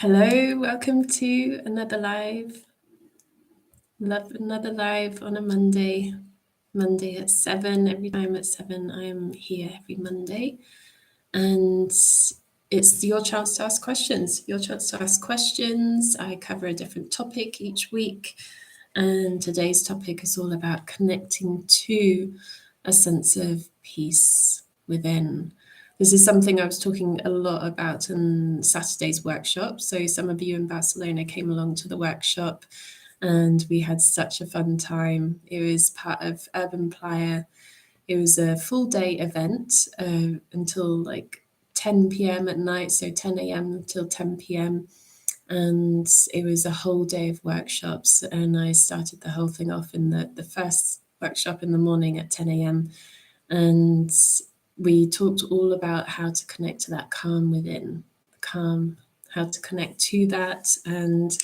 Hello, welcome to another live. Love another live on a Monday. Monday at 7. Every time at 7, I am here every Monday. And it's your chance to ask questions. Your chance to ask questions. I cover a different topic each week. And today's topic is all about connecting to a sense of peace within. This is something I was talking a lot about in Saturday's workshop. So some of you in Barcelona came along to the workshop and we had such a fun time. It was part of Urban Playa. It was a full day event until like 10 p.m. at night, so 10 a.m. until 10 p.m. And it was a whole day of workshops. And I started the whole thing off in the first workshop in the morning at 10 a.m. And we talked all about how to connect to that calm within, calm, how to connect to that. And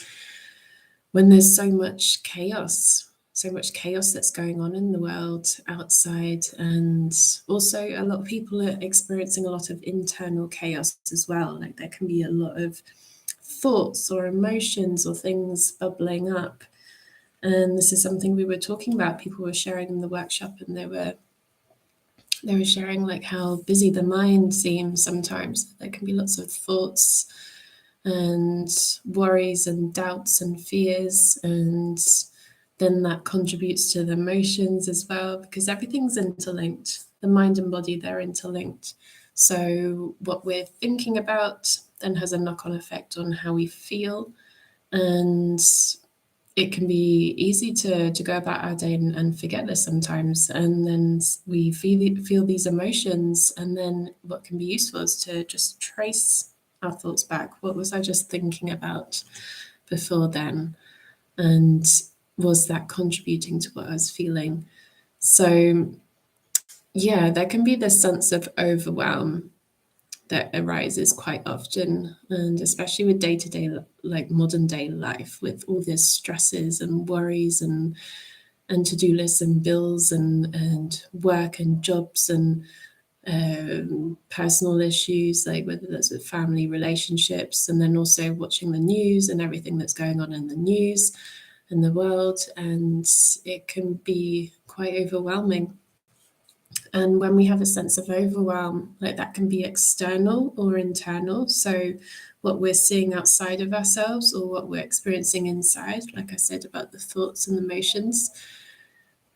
when there's so much chaos that's going on in the world outside, and also a lot of people are experiencing a lot of internal chaos as well. Like there can be a lot of thoughts or emotions or things bubbling up. And this is something we were talking about. People were sharing in the workshop, and they were sharing like how busy the mind seems sometimes. There can be lots of thoughts and worries and doubts and fears, and then that contributes to the emotions as well, because everything's interlinked. The mind and body, they're interlinked. So what we're thinking about then has a knock-on effect on how we feel, and it can be easy to go about our day and forget this sometimes. And then we feel these emotions, and then what can be useful is to just trace our thoughts back. What was I just thinking about before then? And was that contributing to what I was feeling? So yeah, there can be this sense of overwhelm that arises quite often, and especially with day-to-day, like modern day life, with all these stresses and worries and to-do lists and bills and work and jobs and personal issues, like whether that's with family relationships, and then also watching the news and everything that's going on in the news and the world, and it can be quite overwhelming. And when we have a sense of overwhelm, like that can be external or internal. So what we're seeing outside of ourselves or what we're experiencing inside, like I said about the thoughts and emotions,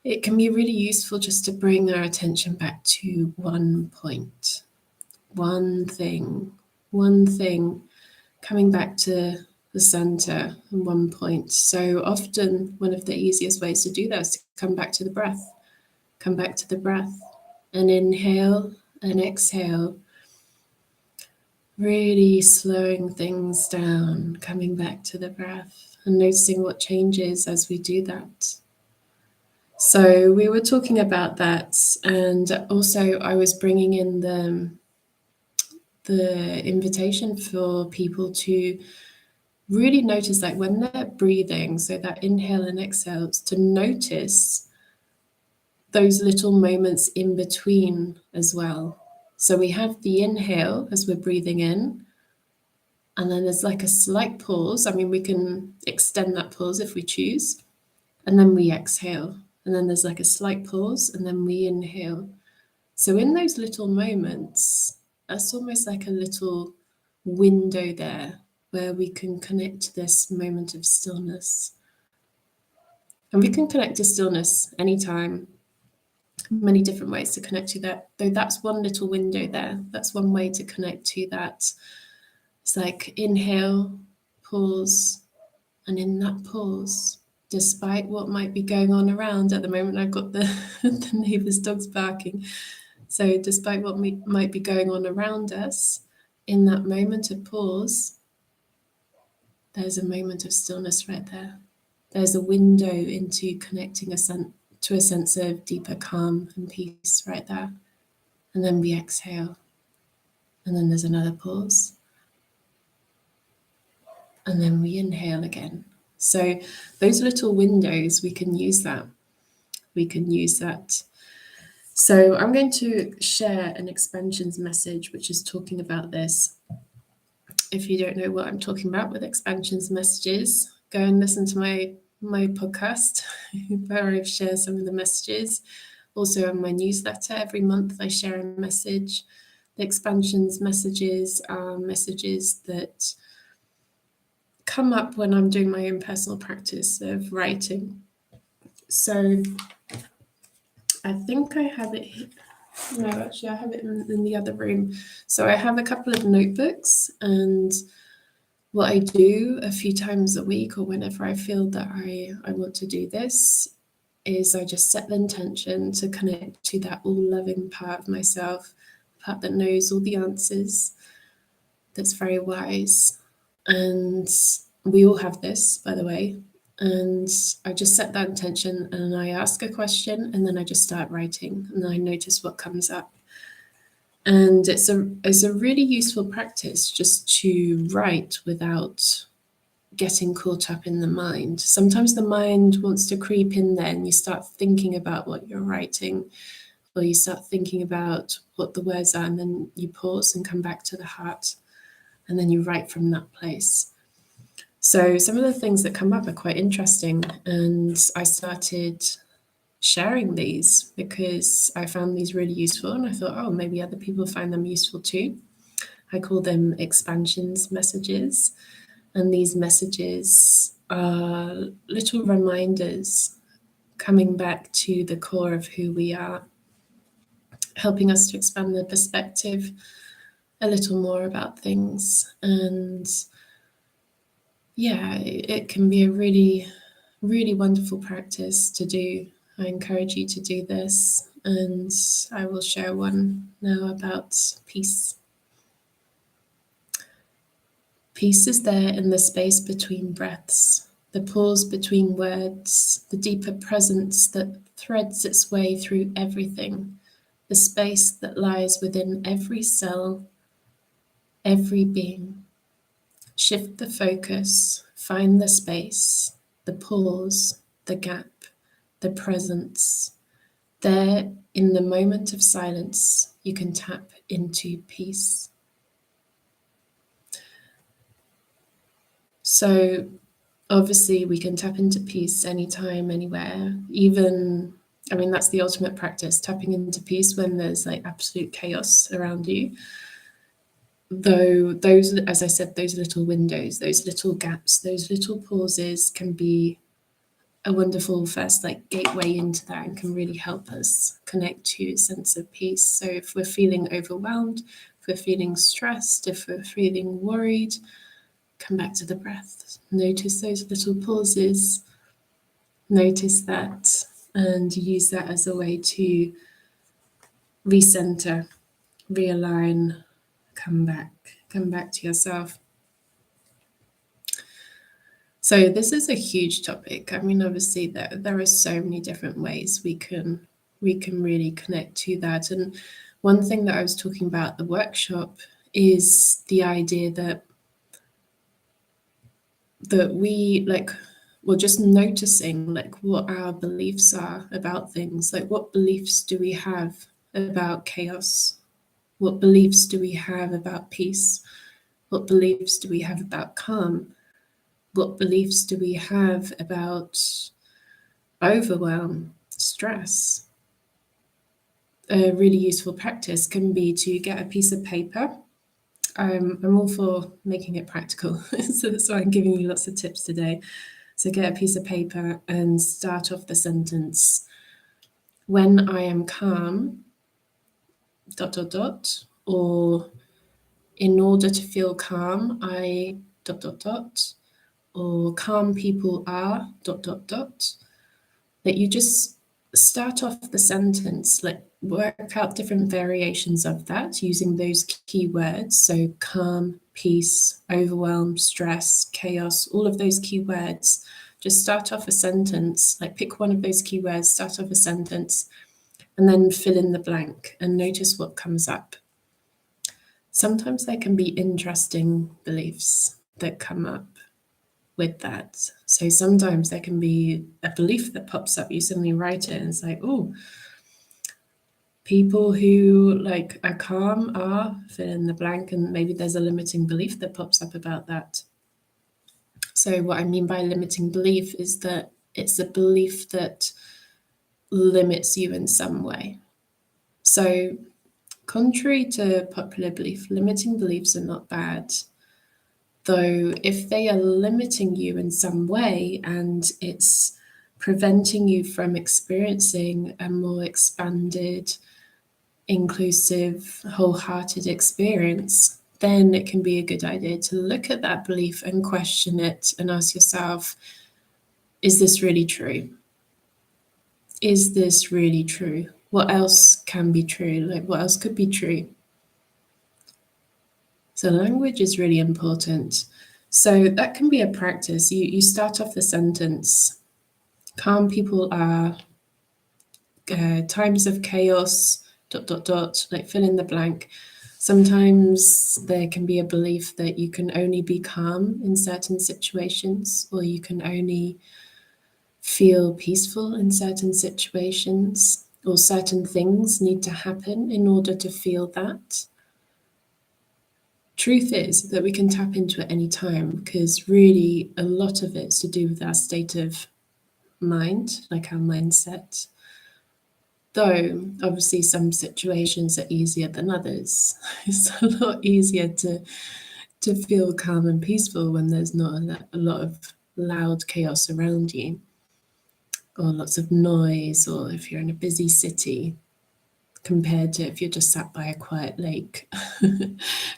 it can be really useful just to bring our attention back to one point, one thing, coming back to the center and one point. So often one of the easiest ways to do that is to come back to the breath, and inhale and exhale, really slowing things down, coming back to the breath and noticing what changes as we do that. So we were talking about that, and also I was bringing in the invitation for people to really notice, like when they're breathing, so that inhale and exhale, to notice those little moments in between as well. So we have the inhale as we're breathing in, and then there's like a slight pause. I mean, we can extend that pause if we choose, and then we exhale, and then there's like a slight pause, and then we inhale. So in those little moments, that's almost like a little window there where we can connect to this moment of stillness. And we can connect to stillness anytime. Many different ways to connect to that, though that's one little window there. That's one way to connect to that. It's like inhale, pause, and in that pause, despite what might be going on around at the moment, I've got the neighbour's dogs barking. So despite what might be going on around us, in that moment of pause, there's a moment of stillness right there. There's a window into connecting to a sense of deeper calm and peace right there. And then we exhale. And then there's another pause. And then we inhale again. So those little windows, we can use that. So I'm going to share an expansions message, which is talking about this. if you don't know what I'm talking about with expansions messages, go and listen to my podcast where I share some of the messages. Also, in my newsletter, every month I share a message. The expansions messages are messages that come up when I'm doing my own personal practice of writing. So I think I have it here. No, actually, I have it in the other room. So I have a couple of notebooks, and what I do a few times a week or whenever I feel that I want to do this is I just set the intention to connect to that all-loving part of myself, part that knows all the answers, that's very wise. And we all have this, by the way. And I just set that intention and I ask a question and then I just start writing and then I notice what comes up. And it's a really useful practice just to write without getting caught up in the mind. Sometimes the mind wants to creep in there and you start thinking about what you're writing, or you start thinking about what the words are, and then you pause and come back to the heart, and then you write from that place. So some of the things that come up are quite interesting, and I started sharing these because I found these really useful, and I thought, oh, maybe other people find them useful too. I call them expansions messages. And these messages are little reminders coming back to the core of who we are, helping us to expand the perspective a little more about things. And yeah, it can be a really, really wonderful practice to do. I encourage you to do this, and I will share one now about peace. Peace is there in the space between breaths, the pause between words, the deeper presence that threads its way through everything, the space that lies within every cell, every being. Shift the focus, find the space, the pause, the gap, the presence. There, in the moment of silence, you can tap into peace. So obviously we can tap into peace anytime, anywhere, even, I mean, that's the ultimate practice, tapping into peace when there's like absolute chaos around you. Though those, as I said, those little windows, those little gaps, those little pauses can be a wonderful first like gateway into that and can really help us connect to a sense of peace. So if we're feeling overwhelmed, if we're feeling stressed, if we're feeling worried, come back to the breath. Notice those little pauses. Notice that and use that as a way to recenter, realign, come back to yourself. So this is a huge topic. I mean, obviously there are so many different ways we can really connect to that. And one thing that I was talking about at the workshop is the idea that we like, well, just noticing like what our beliefs are about things. Like, what beliefs do we have about chaos? What beliefs do we have about peace? What beliefs do we have about calm? What beliefs do we have about overwhelm, stress? A really useful practice can be to get a piece of paper. I'm all for making it practical, so that's why I'm giving you lots of tips today. So get a piece of paper and start off the sentence, when I am calm, ... or in order to feel calm, I ... or calm people are ... that you just start off the sentence, like work out different variations of that using those keywords. So calm, peace, overwhelm, stress, chaos, all of those keywords. Just start off a sentence, like pick one of those keywords, start off a sentence, and then fill in the blank and notice what comes up. Sometimes there can be interesting beliefs that come up with that. So sometimes there can be a belief that pops up, you suddenly write it and it's like, oh, People who like are calm are fill in the blank, and maybe there's a limiting belief that pops up about that. So what I mean by limiting belief is that it's a belief that limits you in some way. So contrary to popular belief, limiting beliefs are not bad. Though if they are limiting you in some way and it's preventing you from experiencing a more expanded, inclusive, wholehearted experience, then it can be a good idea to look at that belief and question it and ask yourself, is this really true? Is this really true? What else can be true? Like, what else could be true? So language is really important. So that can be a practice. You start off the sentence, calm people are times of chaos, ... like fill in the blank. Sometimes there can be a belief that you can only be calm in certain situations, or you can only feel peaceful in certain situations, or certain things need to happen in order to feel that. Truth is that we can tap into it any time, because really a lot of it's to do with our state of mind, like our mindset. Though obviously some situations are easier than others. It's a lot easier to feel calm and peaceful when there's not a lot of loud chaos around you, or lots of noise, or if you're in a busy city, compared to if you're just sat by a quiet lake,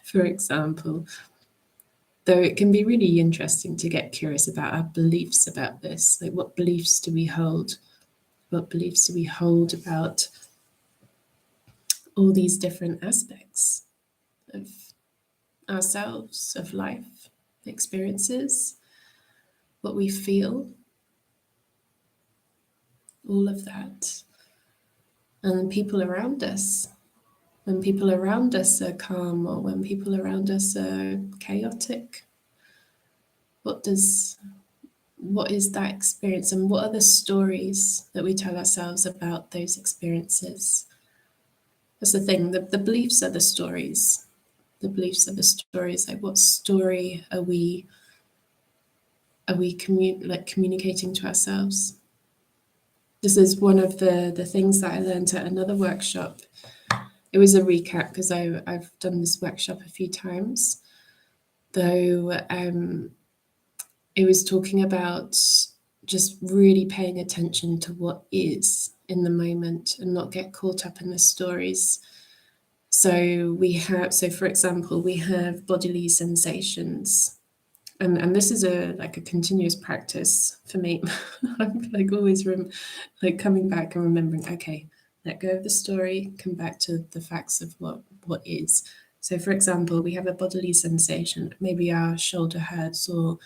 for example. Though it can be really interesting to get curious about our beliefs about this. Like, what beliefs do we hold? What beliefs do we hold about all these different aspects of ourselves, of life, experiences, what we feel, all of that. And people around us. When people around us are calm, or when people around us are chaotic, what is that experience, and what are the stories that we tell ourselves about those experiences? That's the thing, the beliefs are the stories. The beliefs are the stories. Like, what story are we communicating to ourselves? This is one of the things that I learned at another workshop. It was a recap because I've done this workshop a few times, though. It was talking about just really paying attention to what is in the moment and not get caught up in the stories. So for example, we have bodily sensations, and this is a continuous practice for me. I'm like always coming back and remembering, okay, let go of the story, come back to the facts of what is. So for example, we have a bodily sensation, maybe our shoulder hurts, or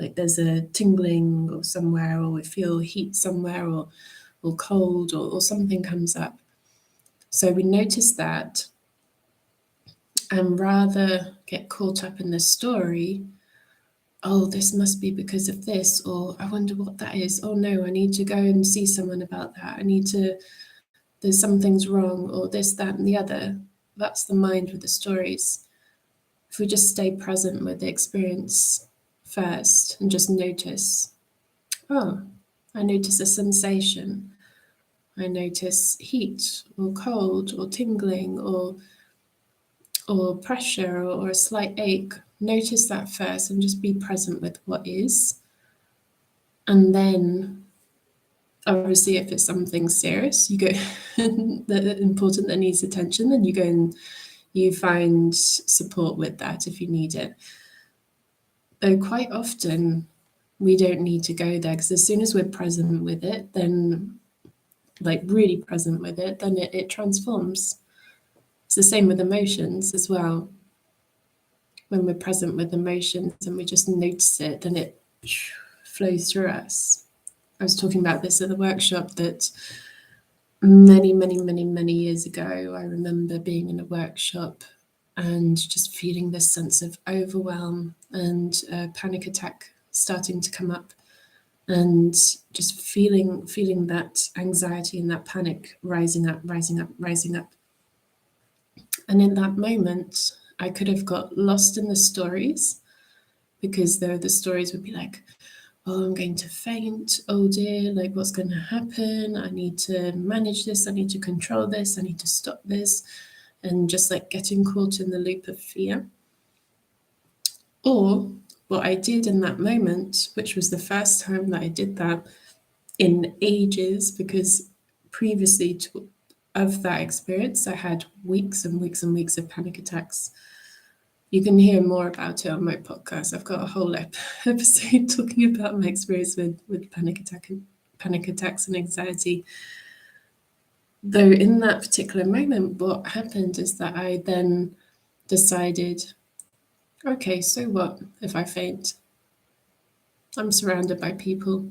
like there's a tingling or somewhere, or we feel heat somewhere, or cold, or something comes up. So we notice that, and rather get caught up in the story, oh, this must be because of this, or I wonder what that is. Oh no, I need to go and see someone about that. There's something's wrong, or this, that, and the other. That's the mind with the stories. If we just stay present with the experience first and just notice, oh, I notice a sensation. I notice heat, or cold, or tingling, or pressure, or a slight ache. Notice that first and just be present with what is. And then, obviously, if it's something serious, you go that important, that needs attention, then you go and you find support with that if you need it. Though quite often we don't need to go there, because as soon as we're present with it, then really present with it, then it transforms. It's the same with emotions as well. When we're present with emotions and we just notice it, then it flows through us. I was talking about this at the workshop, that many years ago, I remember being in a workshop and just feeling this sense of overwhelm and a panic attack starting to come up. and just feeling that anxiety and that panic rising up, rising up, rising up. And in that moment, I could have got lost in the stories, because the stories would be like, oh, I'm going to faint. Oh dear, like what's going to happen? I need to manage this. I need to control this. I need to stop this. And just like getting caught in the loop of fear. Or what I did in that moment, which was the first time that I did that in ages, because previously of that experience, I had weeks and weeks and weeks of panic attacks. You can hear more about it on my podcast. I've got a whole episode talking about my experience with panic attacks and anxiety. Though in that particular moment, what happened is that I then decided, okay, so what if I faint? I'm surrounded by people.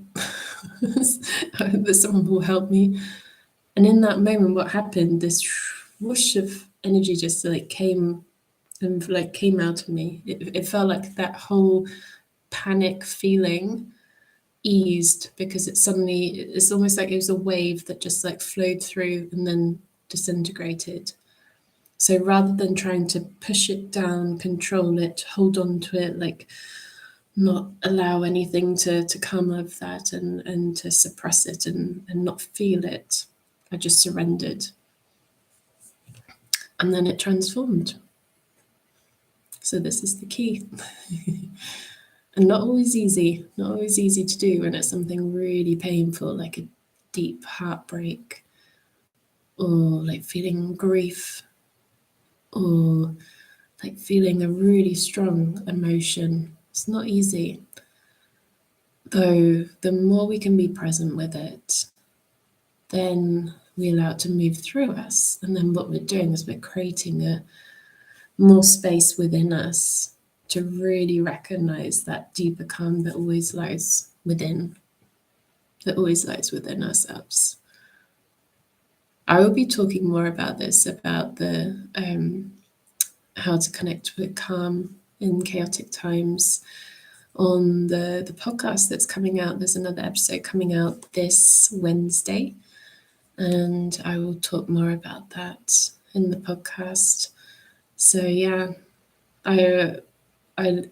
That someone will help me. And in that moment, what happened? This whoosh of energy just like came and like came out of me. It felt like that whole panic feeling eased, because it's almost like it was a wave that just like flowed through and then disintegrated. So rather than trying to push it down, control it, hold on to it, like not allow anything to come of that, and to suppress it and not feel it, I just surrendered. And then it transformed. So this is the key. And not always easy to do when it's something really painful, like a deep heartbreak, or like feeling grief, or like feeling a really strong emotion. It's not easy. Though the more we can be present with it, then we allow it to move through us. And then what we're doing is we're creating a more space within us to really recognize that deeper calm that always lies within, ourselves. I will be talking more about this, about the how to connect with calm in chaotic times, on the podcast that's coming out. There's another episode coming out this Wednesday, and I will talk more about that in the podcast. So yeah, I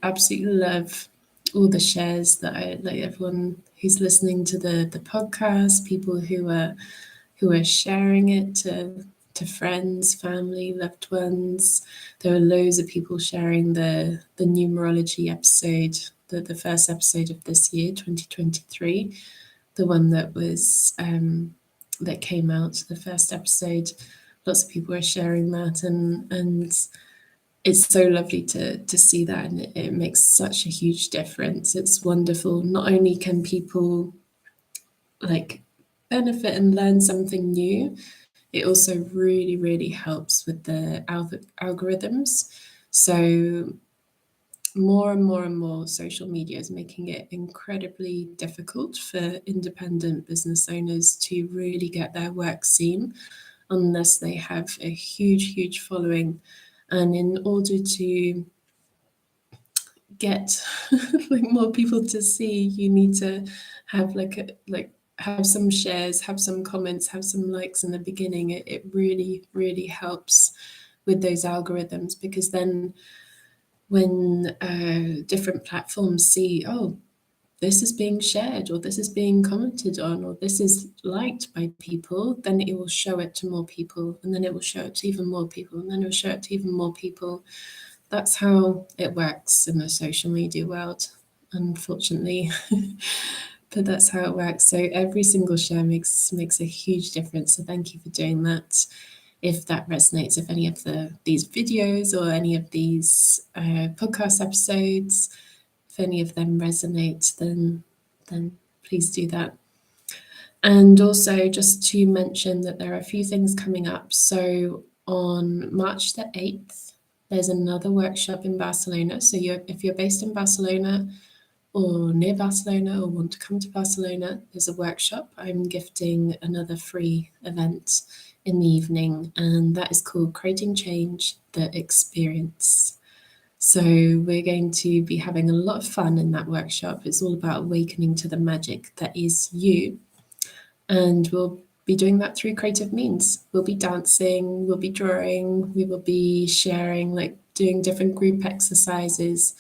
absolutely love all the shares that I like, everyone who's listening to the podcast, people who are sharing it to friends, family, loved ones. There were loads of people sharing the numerology episode, the first episode of this year, 2023, the one that was that came out, the first episode. Lots of people are sharing that, and it's so lovely to see that, and it makes such a huge difference. It's wonderful. Not only can people like benefit and learn something new, it also really, really helps with the algorithms. So more and more and more social media is making it incredibly difficult for independent business owners to really get their work seen unless they have a huge, huge following. And in order to get like more people to see, you need to have have some shares, have some comments, have some likes in the beginning. It really, really helps with those algorithms, because then when different platforms see, oh, this is being shared, or this is being commented on, or this is liked by people, then it will show it to more people, and then it will show it to even more people, and then it will show it to even more people. That's how it works in the social media world, unfortunately. But that's how it works. So every single share makes a huge difference. So thank you for doing that. If that resonates, if any of these videos or any of these podcast episodes, if any of them resonate, then please do that. And also just to mention that there are a few things coming up. So on March the 8th, there's another workshop in Barcelona. So if you're based in Barcelona or near Barcelona, or want to come to Barcelona, there's a workshop. I'm gifting another free event in the evening, and that is called Creating Change, the Experience. So we're going to be having a lot of fun in that workshop. It's all about awakening to the magic that is you. And we'll be doing that through creative means. We'll be dancing, we'll be drawing, we will be sharing, like doing different group exercises.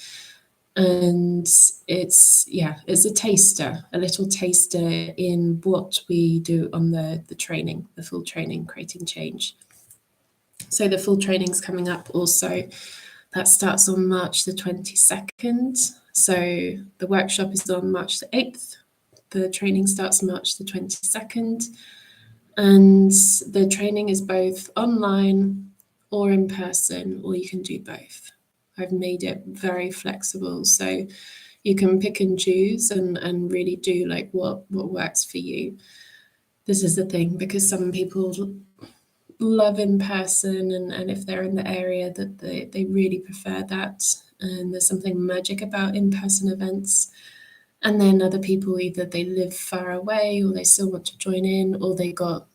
And it's a taster, a little taster in what we do on the training, the full training, creating change. So the full training's coming up also. That starts on March the 22nd. So the workshop is on March the 8th. The training starts March the 22nd. And the training is both online or in person, or you can do both. I've made it very flexible, so you can pick and choose and really do like what works for you. This is the thing, because some people love in person, and if they're in the area, that they really prefer that, and there's something magic about in-person events. And then other people, either they live far away or they still want to join in, or they got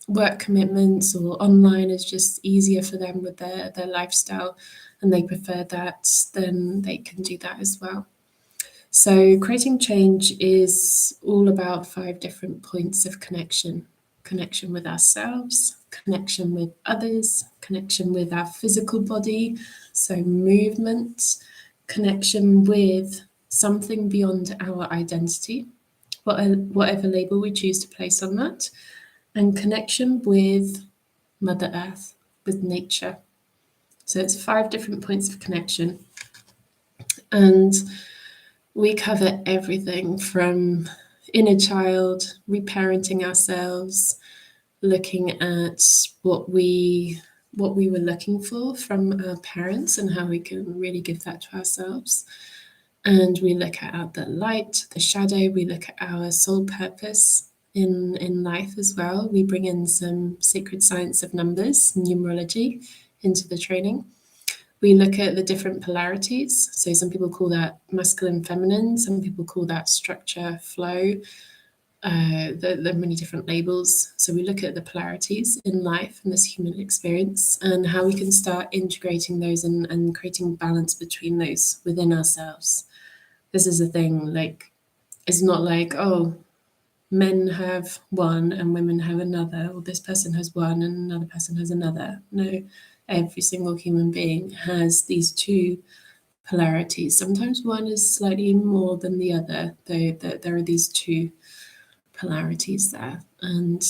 work commitments, or online is just easier for them with their lifestyle and they prefer that, then they can do that as well. So creating change is all about 5 different points of connection: connection with ourselves, connection with others, connection with our physical body, so movement, connection with something beyond our identity, whatever label we choose to place on that, and connection with Mother Earth, with nature. So it's 5 different points of connection. And we cover everything from inner child, reparenting ourselves, looking at what we were looking for from our parents and how we can really give that to ourselves. And we look at the light, the shadow, we look at our soul purpose in life as well. We bring in some sacred science of numbers, numerology, into the training. We look at the different polarities. So some people call that masculine, feminine. Some people call that structure, flow. There are many different labels. So we look at the polarities in life and this human experience, and how we can start integrating those and creating balance between those within ourselves. This is the thing, like, it's not like, oh, men have one and women have another, or this person has one and another person has another. No, every single human being has these 2 polarities. Sometimes one is slightly more than the other, though there are these 2 polarities there. And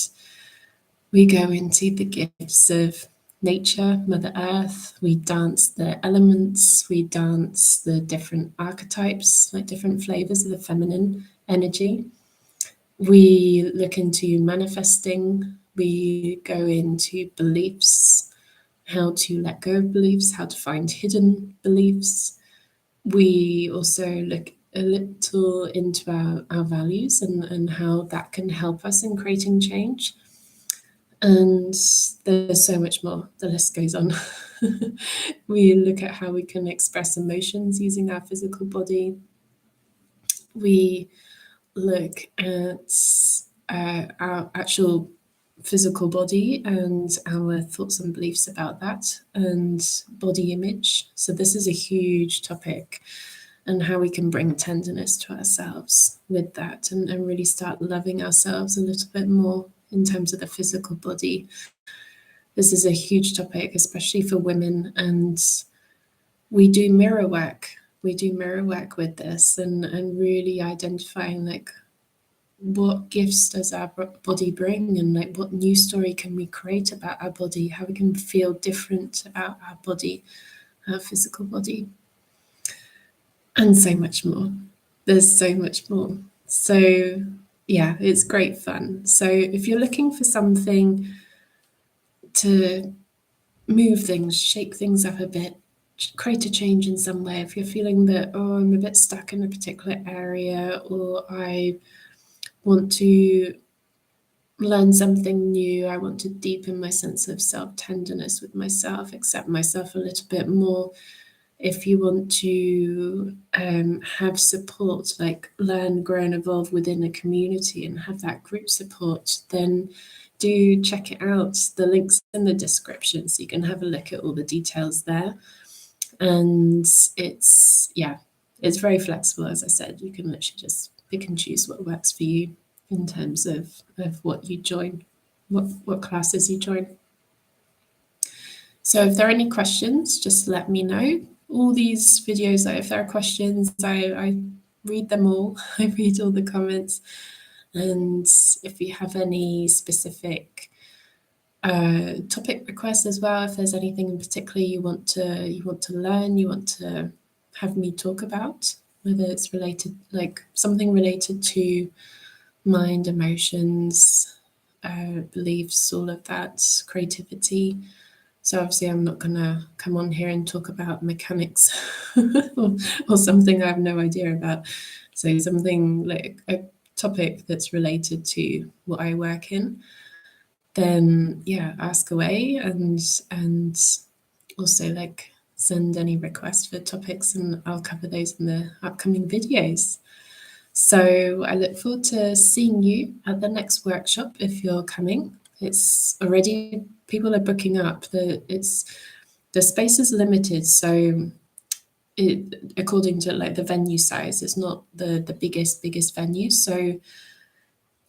we go into the gifts of nature, Mother Earth. We dance the elements, we dance the different archetypes, like different flavors of the feminine energy. We look into manifesting, we go into beliefs, how to let go of beliefs, how to find hidden beliefs. We also look a little into our values and how that can help us in creating change. And there's so much more, the list goes on. We look at how we can express emotions using our physical body. We look at our actual physical body and our thoughts and beliefs about that, and body image. So this is a huge topic, and how we can bring tenderness to ourselves with that, and really start loving ourselves a little bit more in terms of the physical body. This is a huge topic, especially for women, and we do mirror work. We do mirror work with this, and really identifying like, what gifts does our body bring, and like what new story can we create about our body, how we can feel different about our body, our physical body, and so much more. There's so much more. So yeah, it's great fun. So if you're looking for something to move things, shake things up a bit, create a change in some way, if you're feeling that, oh, I'm a bit stuck in a particular area, or I want to learn something new, I want to deepen my sense of self-tenderness with myself, accept myself a little bit more, if you want to have support, like learn, grow and evolve within a community and have that group support, then do check it out. The link's in the description, so you can have a look at all the details there. And it's very flexible. As I said, you can literally just pick and choose what works for you in terms of what you join, what classes you join. So if there are any questions, just let me know. All these videos, if there are questions, I read them all. I read all the comments. And if you have any specific topic requests as well, if there's anything in particular you want to learn, you want to have me talk about, whether it's related, like something related to mind, emotions, beliefs, all of that, creativity. So obviously I'm not gonna come on here and talk about mechanics or something I have no idea about. So something like a topic that's related to what I work in, then yeah, ask away, and also like send any requests for topics and I'll cover those in the upcoming videos. So I look forward to seeing you at the next workshop if you're coming. It's already, people are booking up. The space is limited, so according to like the venue size, it's not the biggest venue. So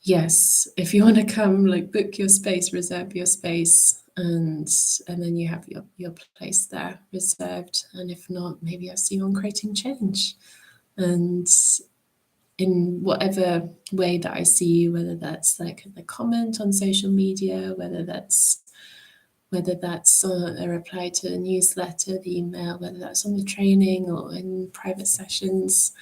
yes, if you want to come, like book your space, reserve your space, and then you have your place there reserved. And if not, maybe I'll see you on Creating Change. And in whatever way that I see you, whether that's like a comment on social media, whether that's a reply to a newsletter, the email, whether that's on the training or in private sessions.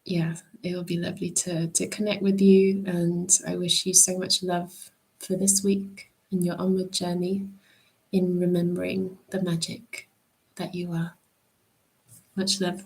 Yeah, it will be lovely to connect with you, and I wish you so much love for this week and your onward journey in remembering the magic that you are. Much love.